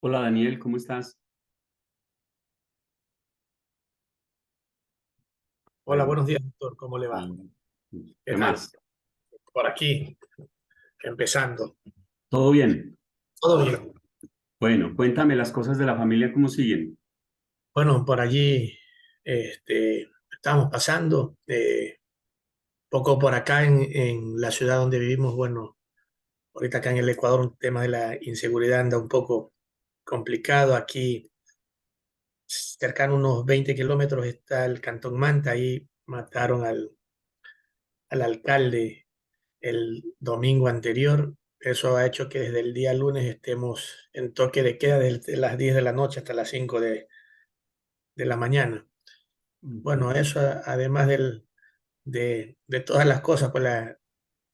Hola Daniel, ¿cómo estás? Hola, Bueno, buenos días, doctor. ¿Cómo le va? y- ¿Qué ¿qué tal? más? Por aquí, empezando. ¿Todo bien? Todo bien. Bueno, cuéntame las cosas de la familia, ¿cómo siguen? Bueno, por allí estamos pasando, poco por acá en la ciudad donde vivimos. Bueno, ahorita acá en el Ecuador un tema de la inseguridad anda un poco complicado. Aquí, cercano a unos 20 kilómetros, está el Cantón Manta. Ahí mataron al alcalde el domingo anterior. Eso ha hecho que desde el día lunes estemos en toque de queda desde las 10 de la noche hasta las 5 de la mañana. Ujú. Bueno, eso además de todas las cosas, pues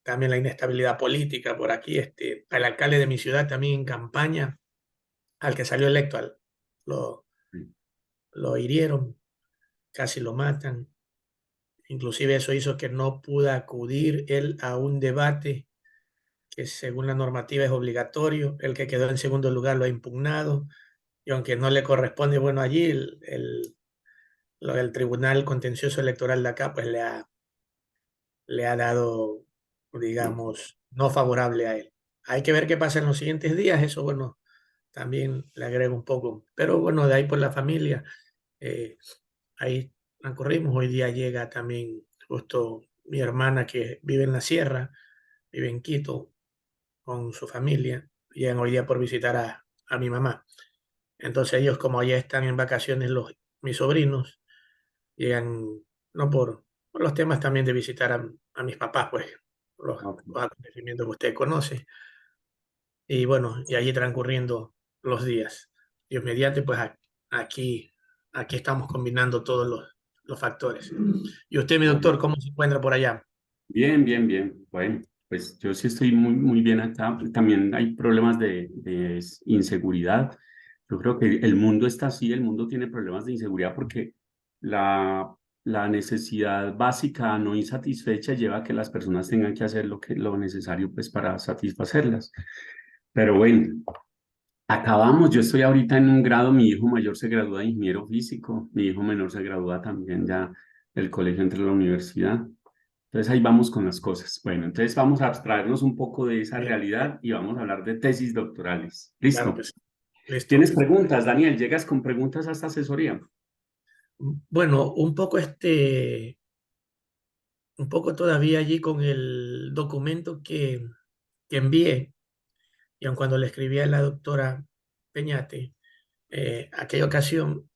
también la inestabilidad política por aquí. Al alcalde de mi ciudad también en campaña, al que salió electo, lo, lo hirieron, casi lo matan. Inclusive eso hizo que no pueda acudir él a un debate que según la normativa es obligatorio. El que quedó en segundo lugar lo ha impugnado y aunque no le corresponde, bueno, allí el Tribunal Contencioso Electoral de acá pues le ha dado, digamos, no favorable a él. Hay que ver qué pasa en los siguientes días, eso bueno, también le agrego un poco, pero bueno, de ahí por la familia, eh, ahí transcurrimos. Hoy día llega también justo mi hermana que vive en la sierra, vive en Quito con su familia, llegan hoy día por visitar a mi mamá. Entonces ellos como ya están en vacaciones mis sobrinos, llegan no por los temas también de visitar a mis papás, pues Ok. los acontecimientos que usted conoce. Y bueno, y allí transcurriendo los días. Dios mediante, pues aquí, aquí estamos combinando todos los factores. Y usted, mi Bueno, doctor, ¿cómo se encuentra por allá? bien, bien, bien. Bueno, pues yo sí estoy muy, muy bien acá. También hay problemas de inseguridad. Yo creo que el mundo está así, el mundo tiene problemas de inseguridad porque la, la necesidad básica no insatisfecha lleva a que las personas tengan que hacer lo necesario pues para satisfacerlas. Pero bueno. Acabamos, yo estoy ahorita en un grado, mi hijo mayor se gradúa de ingeniero físico, mi hijo menor se gradúa también ya del colegio entre la universidad. Entonces ahí vamos con las cosas. Bueno, entonces vamos a abstraernos un poco de esa Bien, realidad y vamos a hablar de tesis doctorales. claro que ¿Listo? sí. Listo. ¿Tienes preguntas, Daniel? ¿Llegas con preguntas a esta asesoría? Bueno, un poco todavía allí con el documento que envié, y aun cuando le escribí a la doctora Peñate, aquella ocasión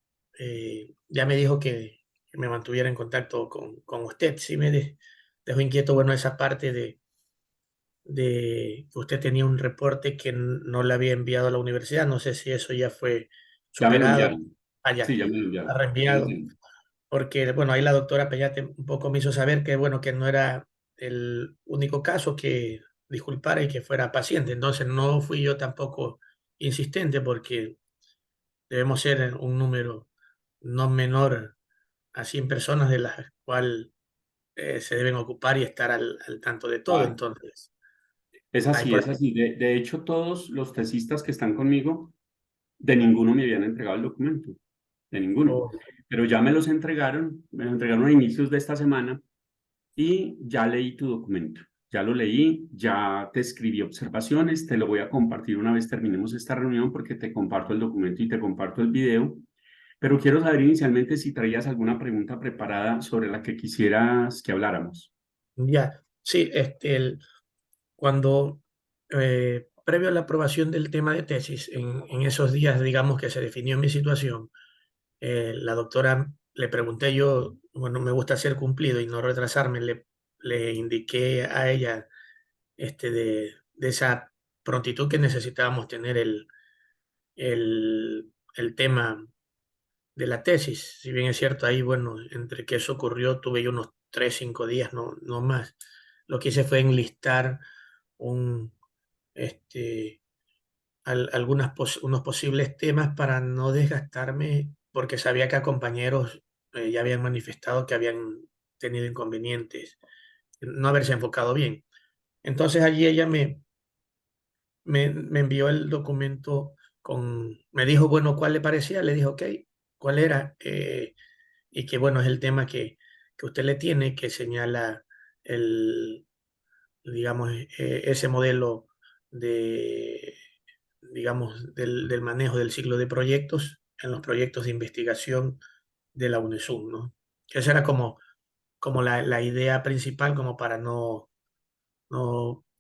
ya me dijo que me mantuviera en contacto con usted. Sí dejó inquieto, bueno, esa parte de que usted tenía un reporte que no le había enviado a la universidad. No sé si eso ya fue Ya me lo superado, enviaron. allá, Sí, ya me lo ha enviaron. Ya lo reenviado. tengo. Porque, bueno, ahí la doctora Peñate un poco me hizo saber que, bueno, que no era el único caso, que disculpara y que fuera paciente. Entonces no fui yo tampoco insistente porque debemos ser un número no menor a 100 personas de las cuales se deben ocupar y estar al tanto de todo. Vale. Entonces, Es ahí así, por es así. De hecho, todos los tesistas que están conmigo, de ninguno me habían entregado el documento. De ninguno. o- Pero ya me lo entregaron a inicios de esta semana y ya leí tu documento. Ya lo leí, ya te escribí observaciones, te lo voy a compartir una vez terminemos esta reunión porque te comparto el documento y te comparto el video. Pero quiero saber inicialmente si traías alguna pregunta preparada sobre la que quisieras que habláramos. ya, sí, cuando, previo a la aprobación del tema de tesis, en esos días, digamos, que se definió mi situación, la doctora le pregunté yo, bueno, me gusta ser cumplido y no retrasarme, le indiqué a ella de esa prontitud que necesitábamos tener el tema de la tesis. Si bien es cierto, ahí, bueno, entre que eso ocurrió, tuve yo unos 3, 5 días, no más. Lo que hice fue enlistar un, este, unos posibles temas para no desgastarme, porque sabía que a compañeros ya habían manifestado que habían tenido inconvenientes, no haberse enfocado bien. Entonces allí ella me envió el documento me dijo, bueno, ¿cuál le parecía? Le dije, ok, ¿cuál era? Y que bueno, es el tema que usted le tiene, que señala el, digamos, ese modelo de, digamos, del manejo del ciclo de proyectos en los proyectos de investigación de la UNESUM, ¿no? Esa era como la idea principal, como para no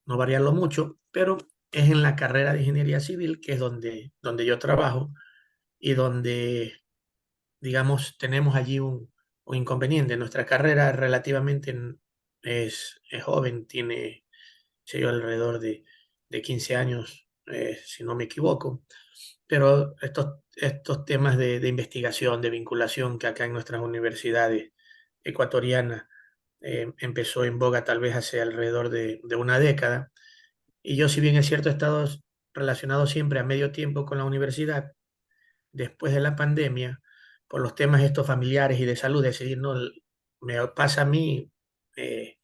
variarlo mucho, pero es en la carrera de ingeniería civil, que es donde yo trabajo y donde, digamos, tenemos allí un inconveniente. Nuestra carrera relativamente es joven, tiene, sé yo, alrededor de 15 años, si no me equivoco, pero estos temas de investigación, de vinculación que acá en nuestras universidades ecuatorianas empezó en boga tal vez hace alrededor de una década. Y yo, si bien es cierto, he estado relacionado siempre a medio tiempo con la universidad, después de la pandemia, por los temas estos familiares y de salud, decidí, no, me pasa a mí eh,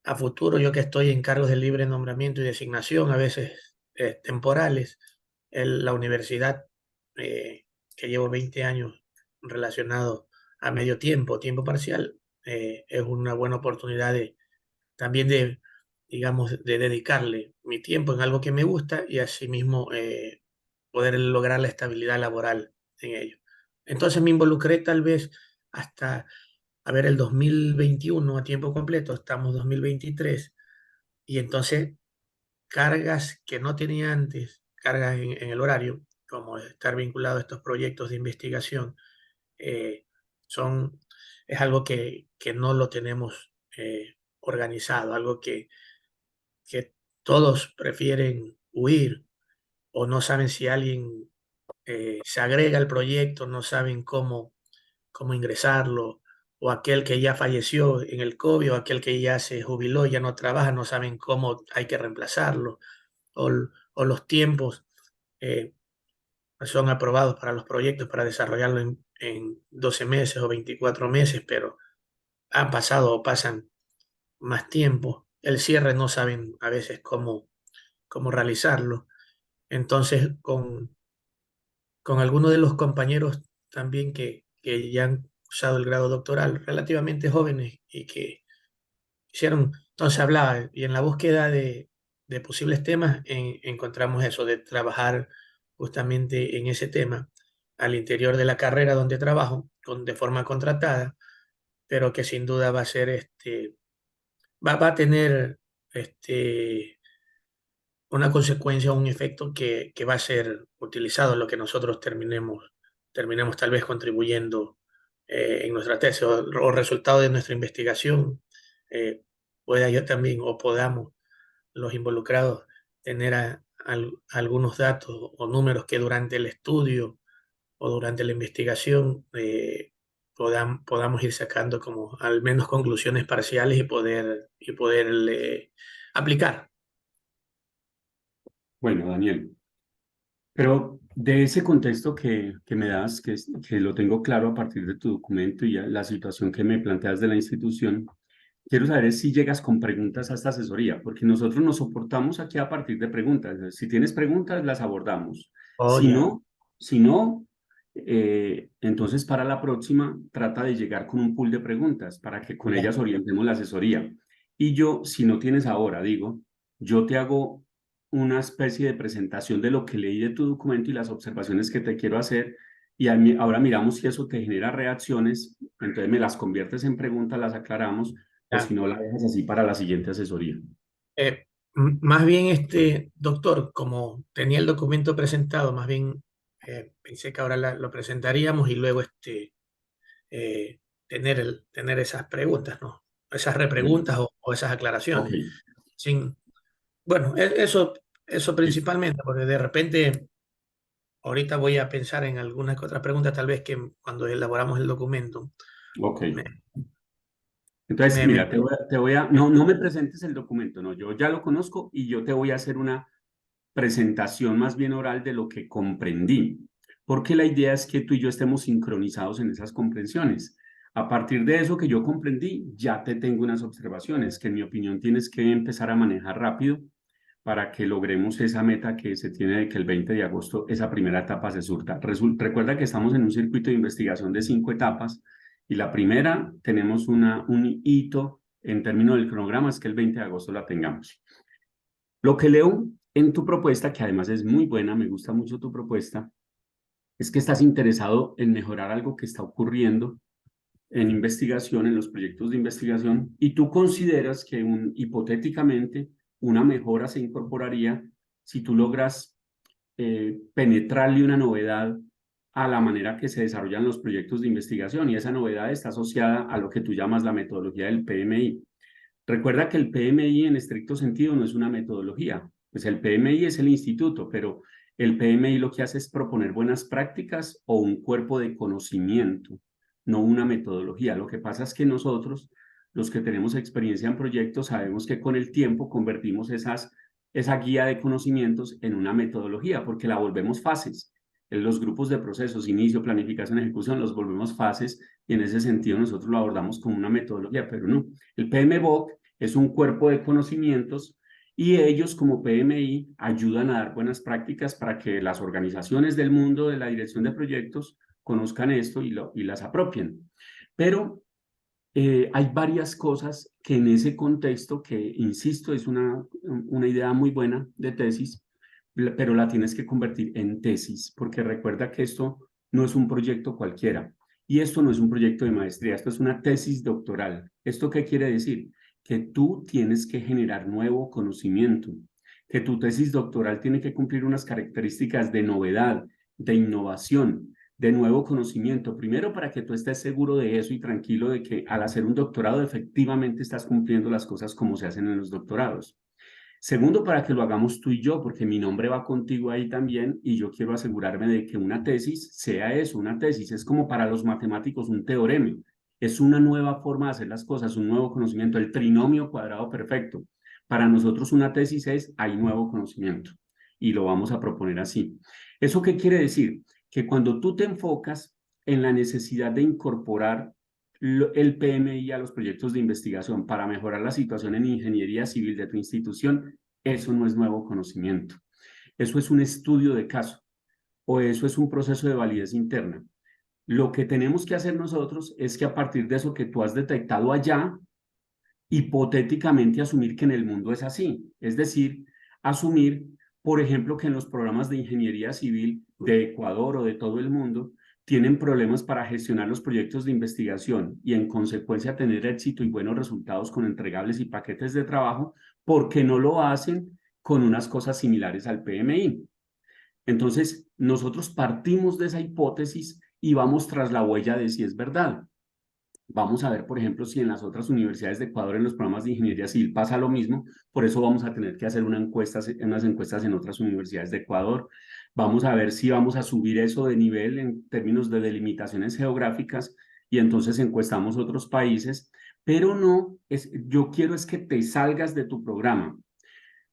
a futuro, yo que estoy en cargos de libre nombramiento y designación, a veces temporales, la universidad, eh, que llevo 20 años relacionado a medio tiempo, tiempo parcial, es una buena oportunidad también digamos, de dedicarle mi tiempo en algo que me gusta y asimismo poder lograr la estabilidad laboral en ello. Entonces me involucré tal vez hasta, a ver, el 2021 a tiempo completo, estamos 2023, y entonces cargas que no tenía antes, cargas en el horario, como estar vinculado a estos proyectos de investigación, eh, son, es algo que no lo tenemos organizado, algo que todos prefieren huir o no saben si alguien se agrega al proyecto, no saben cómo ingresarlo, o aquel que ya falleció en el COVID, o aquel que ya se jubiló, ya no trabaja, no saben cómo hay que reemplazarlo, o los tiempos eh, son aprobados para los proyectos para desarrollarlo en 12 meses o 24 meses, pero han pasado o pasan más tiempo. El cierre no saben a veces cómo realizarlo. Entonces, con algunos de los compañeros también que ya han usado el grado doctoral, relativamente jóvenes y que hicieron, entonces hablaba, y en la búsqueda de posibles temas encontramos eso, de trabajar justamente en ese tema al interior de la carrera donde trabajo, de forma contratada, pero que sin duda va a ser, va a tener una consecuencia o un efecto que va a ser utilizado en lo que nosotros terminemos tal vez contribuyendo en nuestra tesis o resultado de nuestra investigación, eh, pueda yo también o podamos los involucrados tener algunos datos o números que durante el estudio o durante la investigación podamos ir sacando como al menos conclusiones parciales y poder aplicar. Bueno, Daniel, pero de ese contexto que me das, que lo tengo claro a partir de tu documento y la situación que me planteas de la institución, quiero saber es si llegas con preguntas a esta asesoría, porque nosotros nos soportamos aquí a partir de preguntas. Si tienes preguntas, las abordamos. Oh, Si ya. no, si no, entonces para la próxima trata de llegar con un pool de preguntas para que con Ya. ellas orientemos la asesoría. Y yo, si no tienes ahora, digo, yo te hago una especie de presentación de lo que leí de tu documento y las observaciones que te quiero hacer. Y ahora miramos si eso te genera reacciones, entonces me las conviertes en preguntas, las aclaramos o si Ya. no la dejas así para la siguiente asesoría. Más bien, doctor, como tenía el documento presentado, más bien pensé que ahora lo presentaríamos y luego eh, tener esas preguntas, ¿no? Esas Bueno, repreguntas o esas ok, aclaraciones. Sin, bueno, eso listo. principalmente, porque de repente ahorita voy a pensar en algunas que otras preguntas, tal vez que cuando elaboramos el documento. Ok. Me, Entonces, me- me- mira, no, no me presentes el documento, no, yo ya lo conozco y yo te voy a hacer una presentación más bien oral de lo que comprendí, porque la idea es que tú y yo estemos sincronizados en esas comprensiones. A partir de eso que yo comprendí, ya te tengo unas observaciones que en mi opinión tienes que empezar a manejar rápido para que logremos esa meta que se tiene de que el 20 de agosto esa primera etapa se surta. Recuerda que estamos en un circuito de investigación de 5 etapas y la primera tenemos un hito en términos del cronograma, es que el 20 de agosto la tengamos. Lo que leo en tu propuesta, que además es muy buena, me gusta mucho tu propuesta, es que estás interesado en mejorar algo que está ocurriendo en investigación, en los proyectos de investigación, y tú consideras que hipotéticamente una mejora se incorporaría si tú logras penetrarle una novedad a la manera que se desarrollan los proyectos de investigación, y esa novedad está asociada a lo que tú llamas la metodología del PMI. Recuerda que el PMI en estricto sentido no es una metodología, pues el PMI es el instituto, pero el PMI lo que hace es proponer buenas prácticas o un cuerpo de conocimiento, no una metodología. Lo que pasa es que nosotros, los que tenemos experiencia en proyectos, sabemos que con el tiempo convertimos esa guía de conocimientos en una metodología, porque la volvemos fases. En los grupos de procesos, inicio, planificación, ejecución, los volvemos fases y en ese sentido nosotros lo abordamos como una metodología, pero no. El PMBOK es un cuerpo de conocimientos y ellos como PMI ayudan a dar buenas prácticas para que las organizaciones del mundo de la dirección de proyectos conozcan esto y las apropien. Pero hay varias cosas que en ese contexto, que insisto, es una idea muy buena de tesis, pero la tienes que convertir en tesis, porque recuerda que esto no es un proyecto cualquiera y esto no es un proyecto de maestría, esto es una tesis doctoral. ¿Esto qué quiere decir? Que tú tienes que generar nuevo conocimiento, que tu tesis doctoral tiene que cumplir unas características de novedad, de innovación, de nuevo conocimiento. Primero, para que tú estés seguro de eso y tranquilo de que al hacer un doctorado efectivamente estás cumpliendo las cosas como se hacen en los doctorados. Segundo, para que lo hagamos tú y yo, porque mi nombre va contigo ahí también y yo quiero asegurarme de que una tesis sea eso, una tesis. Es como para los matemáticos un teorema. Es una nueva forma de hacer las cosas, un nuevo conocimiento, el trinomio cuadrado perfecto. Para nosotros una tesis es hay nuevo conocimiento y lo vamos a proponer así. ¿Eso qué quiere decir? Que cuando tú te enfocas en la necesidad de incorporar el PMI a los proyectos de investigación para mejorar la situación en ingeniería civil de tu institución, eso no es nuevo conocimiento. Eso es un estudio de caso o eso es un proceso de validez interna. Lo que tenemos que hacer nosotros es que a partir de eso que tú has detectado allá, hipotéticamente asumir que en el mundo es así. Es decir, asumir, por ejemplo, que en los programas de ingeniería civil de Ecuador o de todo el mundo tienen problemas para gestionar los proyectos de investigación y en consecuencia tener éxito y buenos resultados con entregables y paquetes de trabajo, porque no lo hacen con unas cosas similares al PMI. Entonces, nosotros partimos de esa hipótesis y vamos tras la huella de si es verdad. Vamos a ver, por ejemplo, si en las otras universidades de Ecuador, en los programas de ingeniería civil, pasa lo mismo. Por eso vamos a tener que hacer unas encuestas en otras universidades de Ecuador. Vamos a ver si vamos a subir eso de nivel en términos de delimitaciones geográficas y entonces encuestamos otros países. Pero no, yo quiero es que te salgas de tu programa,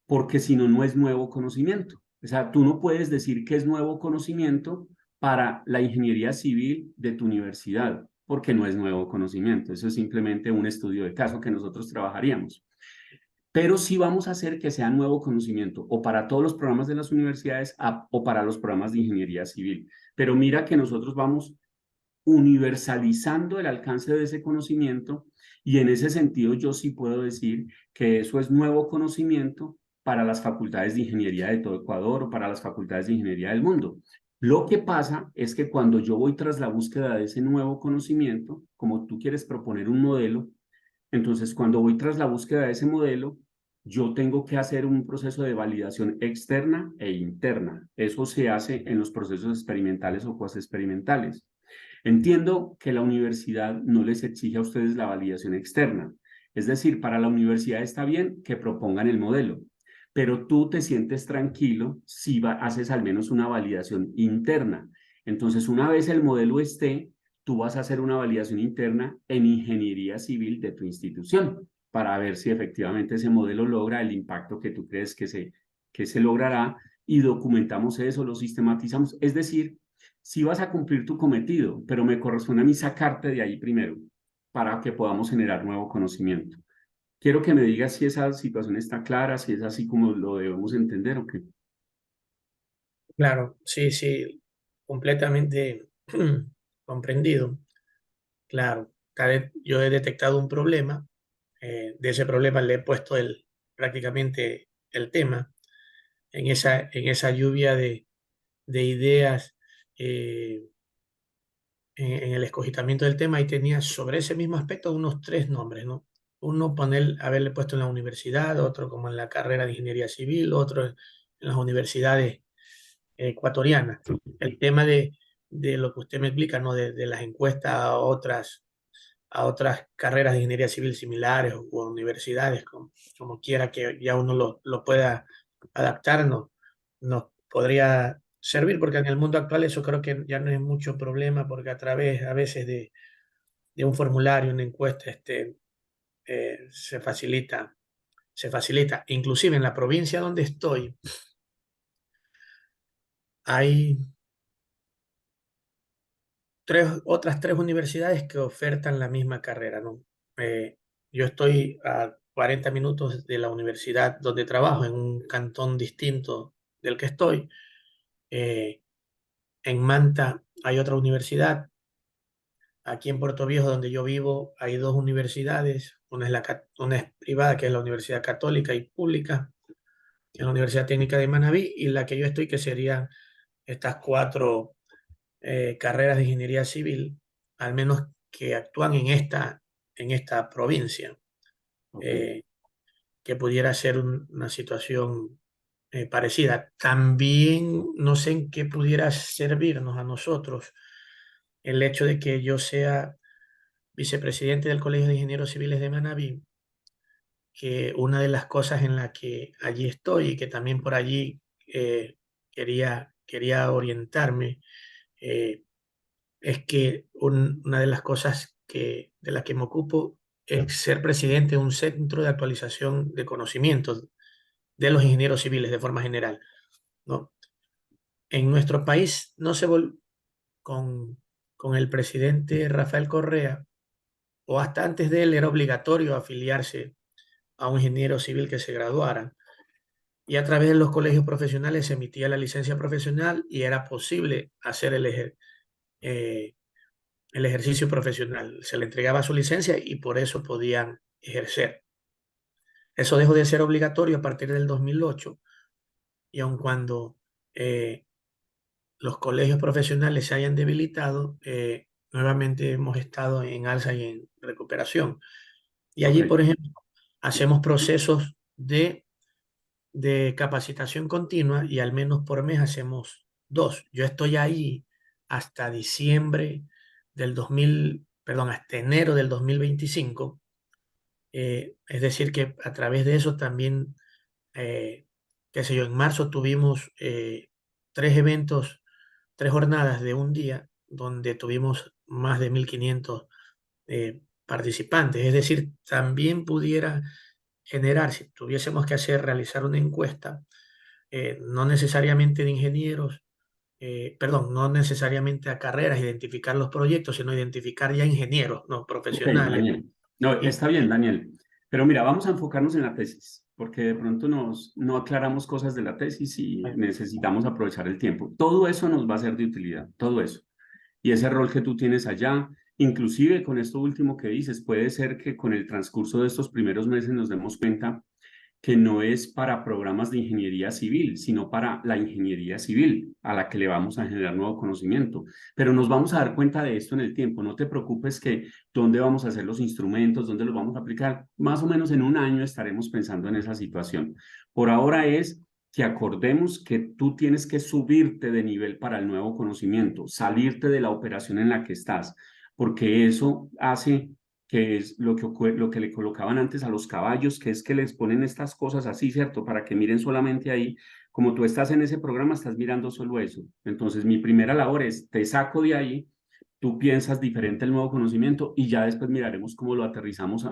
porque si no, no es nuevo conocimiento. O sea, tú no puedes decir que es nuevo conocimiento para la ingeniería civil de tu universidad, porque no es nuevo conocimiento. Eso es simplemente un estudio de caso que nosotros trabajaríamos. Pero sí vamos a hacer que sea nuevo conocimiento, o para todos los programas de las universidades o para los programas de ingeniería civil. Pero mira que nosotros vamos universalizando el alcance de ese conocimiento y en ese sentido yo sí puedo decir que eso es nuevo conocimiento para las facultades de ingeniería de todo Ecuador o para las facultades de ingeniería del mundo. Lo que pasa es que cuando yo voy tras la búsqueda de ese nuevo conocimiento, como tú quieres proponer un modelo, entonces cuando voy tras la búsqueda de ese modelo, yo tengo que hacer un proceso de validación externa e interna. Eso se hace en los procesos experimentales o post-experimentales. Entiendo que la universidad no les exige a ustedes la validación externa. Es decir, para la universidad está bien que propongan el modelo, pero tú te sientes tranquilo si haces al menos una validación interna. Entonces, una vez el modelo esté, tú vas a hacer una validación interna en ingeniería civil de tu institución para ver si efectivamente ese modelo logra el impacto que tú crees que se logrará y documentamos eso, lo sistematizamos. Es decir, sí vas a cumplir tu cometido, pero me corresponde a mí sacarte de ahí primero para que podamos generar nuevo conocimiento. quiero que me digas si esa situación está clara, si es así como lo debemos entender o qué. Claro, sí, sí, completamente comprendido. Claro, yo he detectado un problema, de ese problema le he puesto prácticamente el tema en esa lluvia de ideas eh, en el escogitamiento del tema y tenía sobre ese mismo aspecto unos tres nombres, ¿no? Uno haberle puesto en la universidad, otro como en la carrera de ingeniería civil, otro en las universidades ecuatorianas. El tema de lo que usted me explica, ¿no? De las encuestas a otras carreras de ingeniería civil similares o universidades, como quiera que ya uno lo pueda adaptar, nos podría servir, porque en el mundo actual eso creo que ya no es mucho problema, porque a través a veces de un formulario, una encuesta, se facilita. Inclusive en la provincia donde estoy, hay otras tres universidades que ofertan la misma carrera, ¿no? Yo estoy a 40 minutos de la universidad donde trabajo, en un cantón distinto del que estoy. Eh, en Manta hay otra universidad. Aquí en Puerto Viejo, donde yo vivo, hay dos universidades. Una es privada, que es la Universidad Católica y Pública, que es la Universidad Técnica de Manabí, y la que yo estoy, que serían estas cuatro carreras de ingeniería civil, al menos que actúan en esta provincia, Ok, eh, que pudiera ser una situación parecida. También no sé en qué pudiera servirnos a nosotros el hecho de que yo sea vicepresidente del Colegio de Ingenieros Civiles de Manabí, que una de las cosas en la que allí estoy y que también por allí quería orientarme, eh, es que una de las cosas de las que me ocupo es ser presidente de un centro de actualización de conocimientos de los ingenieros civiles de forma general, ¿no? En nuestro país no se con, con el presidente Rafael Correa, o hasta antes de él era obligatorio afiliarse a un ingeniero civil que se graduara. Y a través de los colegios profesionales se emitía la licencia profesional y era posible hacer eh, el ejercicio profesional. Se le entregaba su licencia y por eso podían ejercer. Eso dejó de ser obligatorio a partir del 2008 y aun cuando eh, los colegios profesionales se hayan debilitado, nuevamente hemos estado en alza y en recuperación. Y ok, allí, por ejemplo, hacemos procesos de capacitación continua y al menos por mes hacemos dos. Yo estoy ahí hasta diciembre del 2000, perdón, hasta enero del 2025. Es decir, que a través de eso también, qué sé yo, en marzo tuvimos tres eventos, tres jornadas de un día, donde tuvimos más de 1.500 participantes. Es decir, también pudiera generar, si tuviésemos que realizar una encuesta, no necesariamente de ingenieros, perdón, no necesariamente a carreras, identificar los proyectos, sino identificar ya ingenieros, no ok, profesionales. Daniel. No, Y está bien, Daniel. Pero mira, vamos a enfocarnos en la tesis, porque de pronto no aclaramos cosas de la tesis y necesitamos aprovechar el tiempo. Todo eso nos va a ser de utilidad, todo eso. Y ese rol que tú tienes allá, inclusive con esto último que dices, puede ser que con el transcurso de estos primeros meses nos demos cuenta que no es para programas de ingeniería civil, sino para la ingeniería civil a la que le vamos a generar nuevo conocimiento. Pero nos vamos a dar cuenta de esto en el tiempo. No te preocupes que dónde vamos a hacer los instrumentos, dónde los vamos a aplicar. Más o menos en un año estaremos pensando en esa situación. Por ahora es que acordemos que tú tienes que subirte de nivel para el nuevo conocimiento, salirte de la operación en la que estás, porque eso hace que es lo que le colocaban antes a los caballos, que es que les ponen estas cosas así, ¿cierto? Para que miren solamente ahí. Como tú estás en ese programa, estás mirando solo eso. Entonces, mi primera labor es, te saco de ahí, tú piensas diferente el nuevo conocimiento y ya después miraremos cómo lo aterrizamos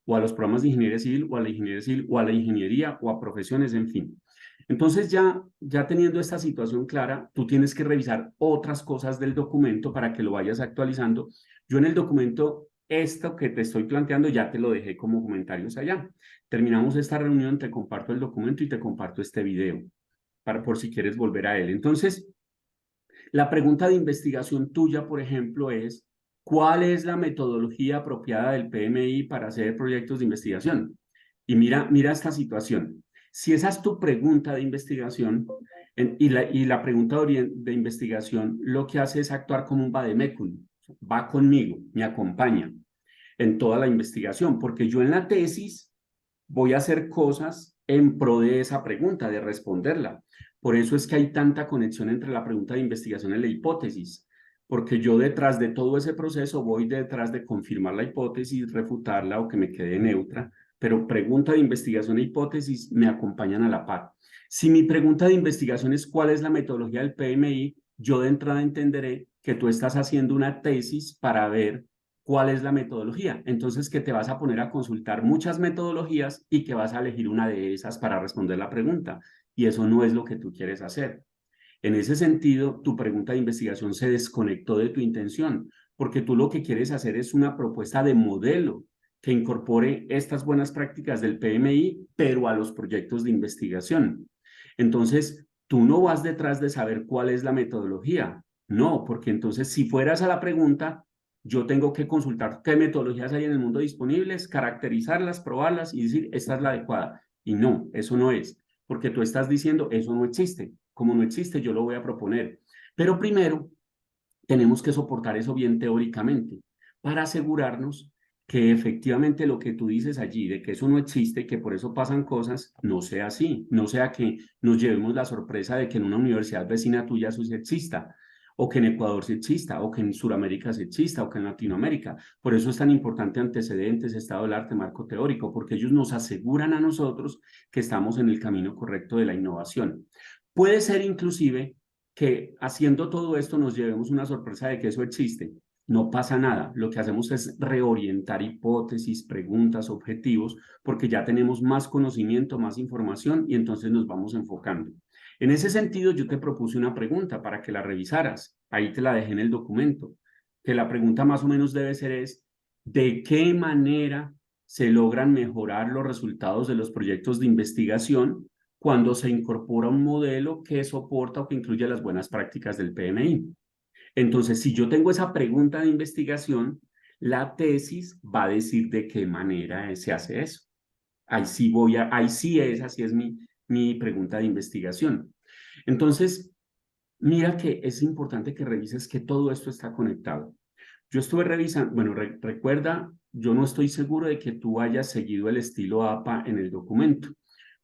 o a los programas de ingeniería civil, o a la ingeniería civil, o a la ingeniería, o a profesiones, en fin. Entonces, ya teniendo esta situación clara, tú tienes que revisar otras cosas del documento para que lo vayas actualizando. Yo en el documento esto que te estoy planteando ya te lo dejé como comentarios allá. Terminamos esta reunión, te comparto el documento y te comparto este video por si quieres volver a él. Entonces, la pregunta de investigación tuya, por ejemplo, es, ¿cuál es la metodología apropiada del PMI para hacer proyectos de investigación? Y mira esta situación. Si esa es tu pregunta de investigación y la pregunta de investigación lo que hace es actuar como un vademecum, va conmigo, me acompaña en toda la investigación, porque yo en la tesis voy a hacer cosas en pro de esa pregunta, de responderla. Por eso es que hay tanta conexión entre la pregunta de investigación y la hipótesis, porque yo detrás de todo ese proceso voy detrás de confirmar la hipótesis, refutarla o que me quede neutra, pero pregunta de investigación e hipótesis me acompañan a la par. Si mi pregunta de investigación es cuál es la metodología del PMI, yo de entrada entenderé que tú estás haciendo una tesis para ver cuál es la metodología. Entonces, que te vas a poner a consultar muchas metodologías y que vas a elegir una de esas para responder la pregunta. Y eso no es lo que tú quieres hacer. En ese sentido, tu pregunta de investigación se desconectó de tu intención, porque tú lo que quieres hacer es una propuesta de modelo que incorpore estas buenas prácticas del PMI, pero a los proyectos de investigación. Entonces, tú no vas detrás de saber cuál es la metodología. No, porque entonces si fueras a la pregunta, yo tengo que consultar qué metodologías hay en el mundo disponibles, caracterizarlas, probarlas y decir, esta es la adecuada. Y no, eso no es, porque tú estás diciendo, eso no existe. Como no existe, yo lo voy a proponer. Pero primero, tenemos que soportar eso bien teóricamente para asegurarnos que efectivamente lo que tú dices allí, de que eso no existe y que por eso pasan cosas, no sea así, no sea que nos llevemos la sorpresa de que en una universidad vecina tuya eso sí exista, o que en Ecuador sí exista, o que en Sudamérica sí exista, o que en Latinoamérica. Por eso es tan importante antecedentes, estado del arte, marco teórico, porque ellos nos aseguran a nosotros que estamos en el camino correcto de la innovación. Puede ser inclusive que haciendo todo esto nos llevemos una sorpresa de que eso existe. No pasa nada. Lo que hacemos es reorientar hipótesis, preguntas, objetivos, porque ya tenemos más conocimiento, más información y entonces nos vamos enfocando. En ese sentido, yo te propuse una pregunta para que la revisaras. Ahí te la dejé en el documento. Que la pregunta más o menos debe ser es, ¿de qué manera se logran mejorar los resultados de los proyectos de investigación cuando se incorpora un modelo que soporta o que incluye las buenas prácticas del PMI? Entonces, si yo tengo esa pregunta de investigación, la tesis va a decir de qué manera se hace eso. Ahí sí así es mi pregunta de investigación. Entonces, mira que es importante que revises que todo esto está conectado. Yo estuve revisando, bueno, recuerda, yo no estoy seguro de que tú hayas seguido el estilo APA en el documento,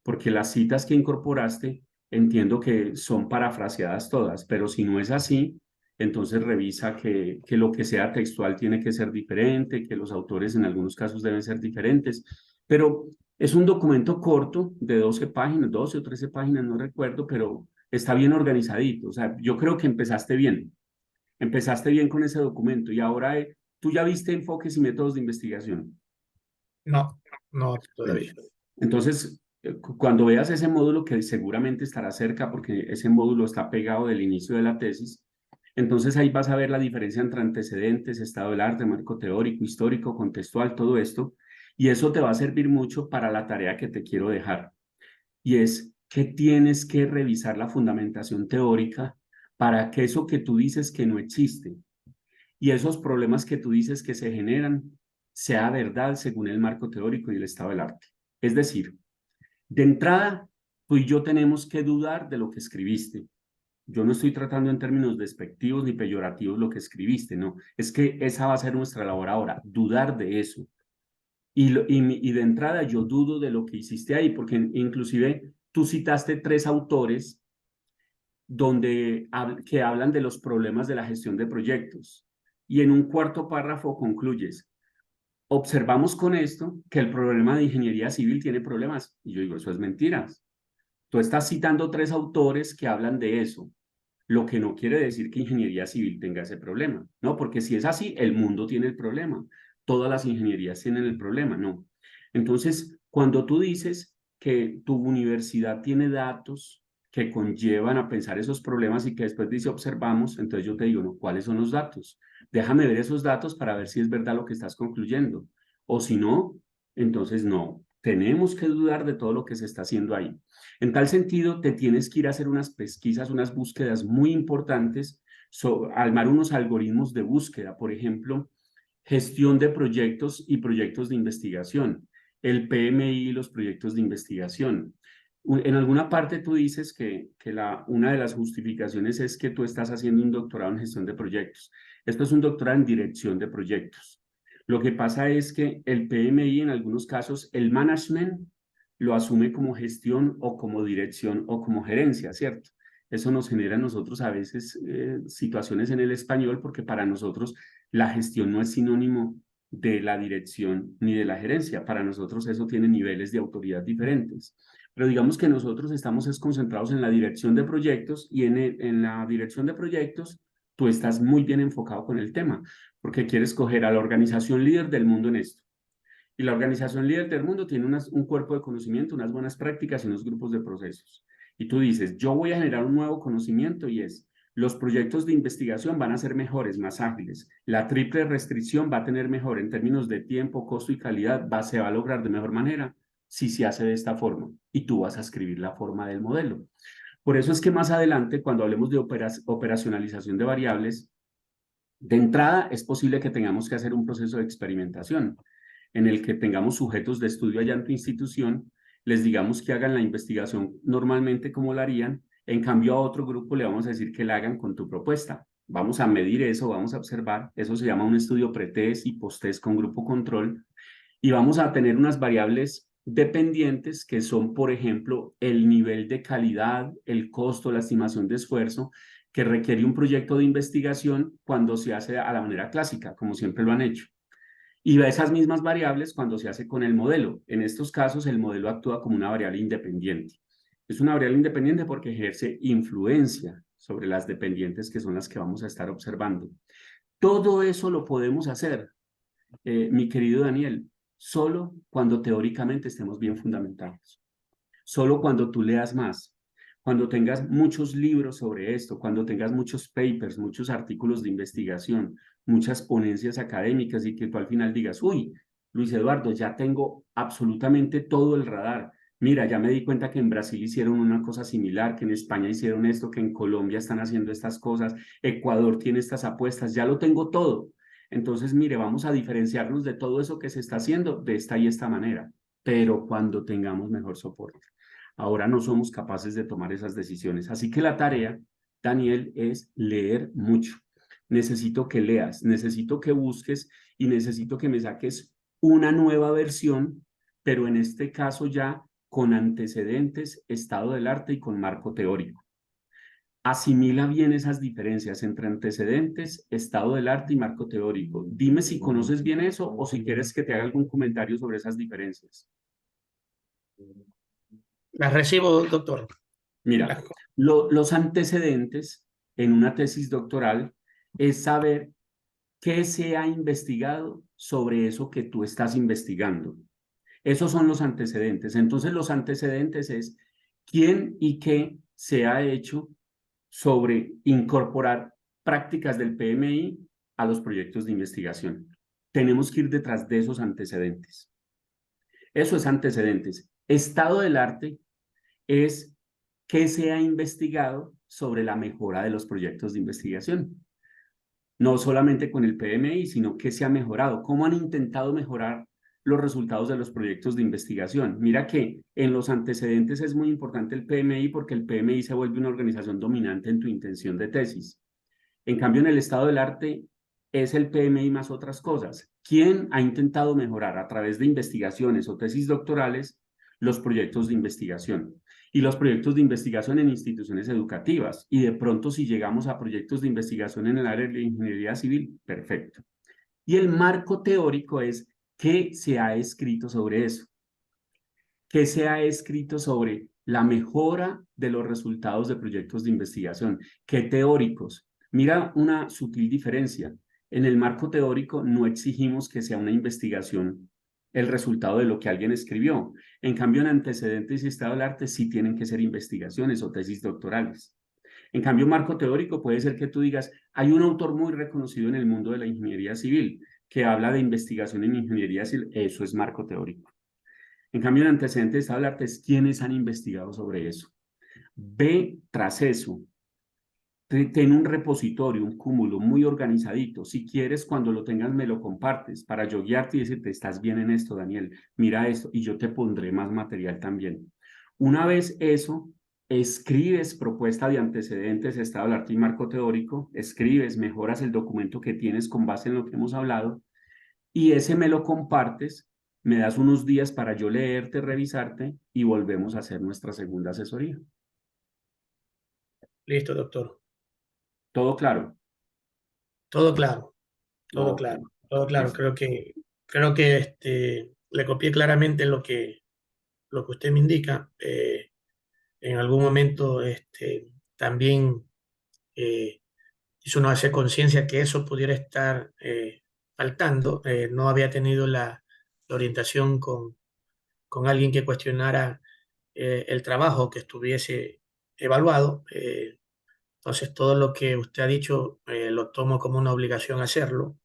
porque las citas que incorporaste entiendo que son parafraseadas todas, pero si no es así, entonces revisa que lo que sea textual tiene que ser diferente, que los autores en algunos casos deben ser diferentes, pero es un documento corto de 12 páginas, 12 o 13 páginas, no recuerdo, pero está bien organizadito. O sea, yo creo que empezaste bien con ese documento y ahora tú ya viste enfoques y métodos de investigación. No, no todavía. Entonces, cuando veas ese módulo que seguramente estará cerca porque ese módulo está pegado del inicio de la tesis, entonces ahí vas a ver la diferencia entre antecedentes, estado del arte, marco teórico, histórico, contextual, todo esto, y eso te va a servir mucho para la tarea que te quiero dejar, y es que tienes que revisar la fundamentación teórica para que eso que tú dices que no existe y esos problemas que tú dices que se generan sea verdad según el marco teórico y el estado del arte. Es decir, de entrada, tú y yo tenemos que dudar de lo que escribiste. Yo no estoy tratando en términos despectivos ni peyorativos lo que escribiste, no. Es que esa va a ser nuestra labor ahora, dudar de eso. Y de entrada yo dudo de lo que hiciste ahí, porque inclusive tú citaste 3 autores que hablan de los problemas de la gestión de proyectos. Y en un cuarto párrafo concluyes, observamos con esto que el problema de ingeniería civil tiene problemas. Y yo digo, eso es mentiras. Tú estás citando 3 autores que hablan de eso, lo que no quiere decir que ingeniería civil tenga ese problema, ¿no? Porque si es así, el mundo tiene el problema. Todas las ingenierías tienen el problema, ¿no? Entonces, cuando tú dices que tu universidad tiene datos que conllevan a pensar esos problemas y que después dice observamos, entonces yo te digo, no, ¿cuáles son los datos? Déjame ver esos datos para ver si es verdad lo que estás concluyendo. O si no, entonces no. Tenemos que dudar de todo lo que se está haciendo ahí. En tal sentido, te tienes que ir a hacer unas pesquisas, unas búsquedas muy importantes, armar unos algoritmos de búsqueda, por ejemplo, gestión de proyectos y proyectos de investigación, el PMI y los proyectos de investigación. En alguna parte tú dices que una de las justificaciones es que tú estás haciendo un doctorado en gestión de proyectos. Esto es un doctorado en dirección de proyectos. Lo que pasa es que el PMI en algunos casos, el management lo asume como gestión o como dirección o como gerencia, ¿cierto? Eso nos genera a nosotros a veces situaciones en el español porque para nosotros la gestión no es sinónimo de la dirección ni de la gerencia. Para nosotros eso tiene niveles de autoridad diferentes. Pero digamos que nosotros estamos concentrados en la dirección de proyectos y en la dirección de proyectos tú estás muy bien enfocado con el tema porque quieres coger a la organización líder del mundo en esto. Y la organización líder del mundo tiene un cuerpo de conocimiento, unas buenas prácticas y unos grupos de procesos. Y tú dices, yo voy a generar un nuevo conocimiento y es, los proyectos de investigación van a ser mejores, más ágiles. La triple restricción va a tener mejor en términos de tiempo, costo y calidad, se va a lograr de mejor manera si se hace de esta forma. Y tú vas a escribir la forma del modelo. Por eso es que más adelante, cuando hablemos de operacionalización de variables, de entrada es posible que tengamos que hacer un proceso de experimentación en el que tengamos sujetos de estudio allá en tu institución, les digamos que hagan la investigación normalmente como la harían, en cambio a otro grupo le vamos a decir que la hagan con tu propuesta. Vamos a medir eso, vamos a observar, eso se llama un estudio pretest y posttest con grupo control, y vamos a tener unas variables dependientes que son, por ejemplo, el nivel de calidad, el costo, la estimación de esfuerzo que requiere un proyecto de investigación cuando se hace a la manera clásica, como siempre lo han hecho. Y esas mismas variables cuando se hace con el modelo. En estos casos, el modelo actúa como una variable independiente. Es una variable independiente porque ejerce influencia sobre las dependientes que son las que vamos a estar observando. Todo eso lo podemos hacer, mi querido Daniel, solo cuando teóricamente estemos bien fundamentados. Solo cuando tú leas más, cuando tengas muchos libros sobre esto, cuando tengas muchos papers, muchos artículos de investigación, muchas ponencias académicas y que tú al final digas, uy, Luis Eduardo, ya tengo absolutamente todo el radar. Mira, ya me di cuenta que en Brasil hicieron una cosa similar, que en España hicieron esto, que en Colombia están haciendo estas cosas, Ecuador tiene estas apuestas, ya lo tengo todo. Entonces, mire, vamos a diferenciarnos de todo eso que se está haciendo de esta y esta manera, pero cuando tengamos mejor soporte. Ahora no somos capaces de tomar esas decisiones. Así que la tarea, Daniel, es leer mucho. Necesito que leas, necesito que busques y necesito que me saques una nueva versión, pero en este caso ya con antecedentes, estado del arte y con marco teórico. Asimila bien esas diferencias entre antecedentes, estado del arte y marco teórico. Dime si conoces bien eso o si quieres que te haga algún comentario sobre esas diferencias. Las recibo, doctor. Mira, Las- los antecedentes en una tesis doctoral es saber qué se ha investigado sobre eso que tú estás investigando. Esos son los antecedentes. Entonces, los antecedentes es quién y qué se ha hecho sobre incorporar prácticas del PMI a los proyectos de investigación. Tenemos que ir detrás de esos antecedentes. Eso es antecedentes. Estado del arte es qué se ha investigado sobre la mejora de los proyectos de investigación. No solamente con el PMI, sino qué se ha mejorado, cómo han intentado mejorar los resultados de los proyectos de investigación. Mira que en los antecedentes es muy importante el PMI porque el PMI se vuelve una organización dominante en tu intención de tesis. En cambio, en el estado del arte es el PMI más otras cosas. ¿Quién ha intentado mejorar a través de investigaciones o tesis doctorales los proyectos de investigación? Y los proyectos de investigación en instituciones educativas. Y de pronto, si llegamos a proyectos de investigación en el área de ingeniería civil, perfecto. Y el marco teórico es qué se ha escrito sobre eso, qué se ha escrito sobre la mejora de los resultados de proyectos de investigación, qué teóricos. Mira una sutil diferencia. En el marco teórico no exigimos que sea una investigación el resultado de lo que alguien escribió. En cambio, en antecedentes y estado del arte sí tienen que ser investigaciones o tesis doctorales. En cambio, marco teórico puede ser que tú digas, hay un autor muy reconocido en el mundo de la ingeniería civil que habla de investigación en ingeniería civil, eso es marco teórico. En cambio, el antecedente de estado del arte es quiénes han investigado sobre eso. Ve tras eso, ten un repositorio, un cúmulo muy organizadito. Si quieres, cuando lo tengas, me lo compartes para yo guiarte y decirte, estás bien en esto, Daniel, mira esto, y yo te pondré más material también. Una vez eso, escribes propuesta de antecedentes, estado del arte y marco teórico, escribes, mejoras el documento que tienes con base en lo que hemos hablado, y ese me lo compartes, me das unos días para yo leerte, revisarte, y volvemos a hacer nuestra segunda asesoría. Listo, doctor. ¿Todo claro? Todo claro, todo Ok, claro, todo claro. listo. Creo que le copié claramente lo que usted me indica. En algún momento también hizo uno hacer conciencia que eso pudiera estar faltando. No había tenido la orientación con alguien que cuestionara el trabajo que estuviese evaluado. Entonces, todo lo que usted ha dicho lo tomo como una obligación hacerlo.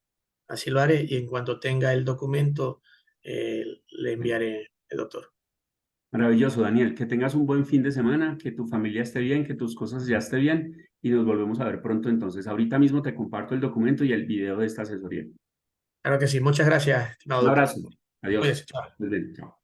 Así lo haré y en cuanto tenga el documento, le enviaré el doctor. Maravilloso, Daniel. Que tengas un buen fin de semana, que tu familia esté bien, que tus cosas ya estén bien y nos volvemos a ver pronto. Entonces, ahorita mismo te comparto el documento y el video de esta asesoría. Claro que sí. Muchas gracias, estimado Un doctor. abrazo. Adiós. Cuídese. Chao. Desde, chao.